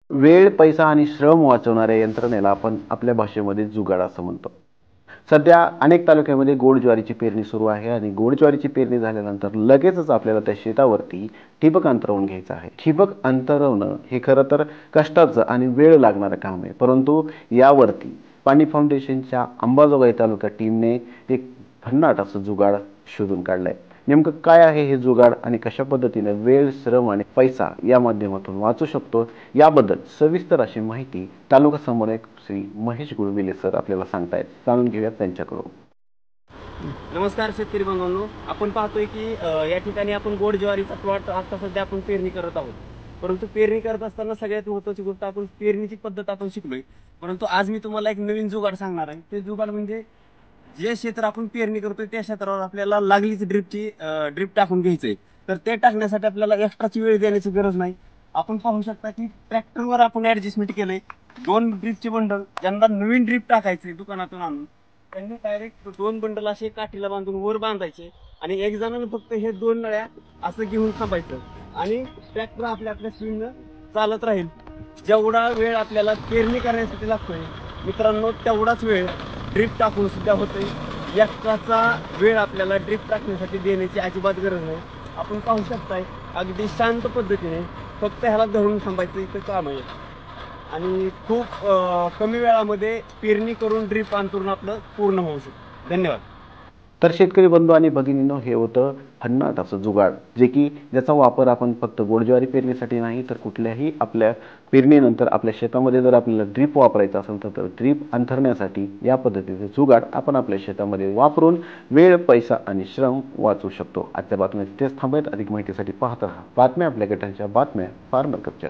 वेळ, पैसा आणि श्रम वाचवणाऱ्या यंत्रणेला आपण आपल्या भाषेमध्ये जुगाड असं म्हणतो. सध्या अनेक तालुक्यामध्ये गोड ज्वारीची पेरणी सुरू आहे आणि गोड ज्वारीची पेरणी झाल्यानंतर लगेचच आपल्याला त्या शेतावरती ठिबक अंतरवून घ्यायचं आहे. ठिबक अंतरवणं हे खरं तर कष्टाचं आणि वेळ लागणारं काम आहे. परंतु यावरती पाणी फाउंडेशनच्या अंबाजोगाई तालुका टीमने एक भन्नाट असं जुगाड शोधून काढलंय. नेमकं काय आहे हे जुगाड आणि कशा पद्धतीने वेळ, श्रम आणि पैसा या माध्यमातून वाचू शकतो याबद्दल सविस्तर अशी माहिती तालुका समन्वयक श्री महेश गुळविले सर आपल्याला सांगतायत. जाणून घेऊयात त्यांच्याकडून. नमस्कार शेतकरी बांधवांनो, आपण पाहतोय की या ठिकाणी आपण गोड ज्वारीचा प्लॉट आता सध्या आपण पेरणी करत आहोत. परंतु पेरणी करत असताना सगळ्यात महत्त्वाची गोष्ट आपण पेरणीची पद्धत आपण शिकलोय. परंतु आज मी तुम्हाला एक नवीन जुगाड सांगणार आहे. ते जुगाड म्हणजे जे क्षेत्र आपण पेरणी करतोय त्या क्षेत्रावर आपल्याला लागलीच ड्रिप टाकून घ्यायचंय. तर ते टाकण्यासाठी आपल्याला एक्स्ट्राची वेळ देण्याची गरज नाही. आपण पाहू शकता की ट्रॅक्टरवर आपण ऍडजस्टमेंट केलंय. 2 ड्रिपचे बंडल, ज्यांना नवीन ड्रिप टाकायचे दुकानातून आणून, त्यांनी डायरेक्ट 2 बंडल असे काठीला बांधून वर बांधायचे आणि एक जणांना फक्त हे 2 नळ्या असं घेऊन थांबायचं आणि ट्रॅक्टर आपल्या आपल्या स्पीडनं चालत राहील. जेवढा वेळ आपल्याला पेरणी करण्यासाठी लागतोय मित्रांनो, तेवढाच वेळ ड्रिप टाकून सुद्धा होतोय. एक्स्ट्राचा वेळ आपल्याला ड्रिप टाकण्यासाठी देण्याची अजिबात गरज नाही. आपण पाहू शकताय अगदी शांत पद्धतीने फक्त ह्याला धरून थांबायचं इथं काम आहे आणि खूप कमी वेळामध्ये पेरणी करून ड्रिप अंतरून आपलं पूर्ण होऊ शकतं. धन्यवाद. तर शेतकरी बंधू आणि भगिनींनो, हे होतं भन्नाट असं जुगाड, जे की ज्याचा वापर आपण फक्त गोड ज्वारी पेरणीसाठी नाही तर कुठल्याही आपल्या पेरणीनंतर आपल्या शेतामध्ये जर आपल्याला ड्रीप वापरायचं असेल तर ड्रीप अंथरण्यासाठी या पद्धतीचे जुगाड आपण आपल्या शेतामध्ये वापरून वेळ, पैसा आणि श्रम वाचवू शकतो. आजच्या बातम्या तिथेच थांबत. अधिक माहितीसाठी पाहत राहा बातम्या आपल्या गटांच्या बातम्या फार्मर कपच्या.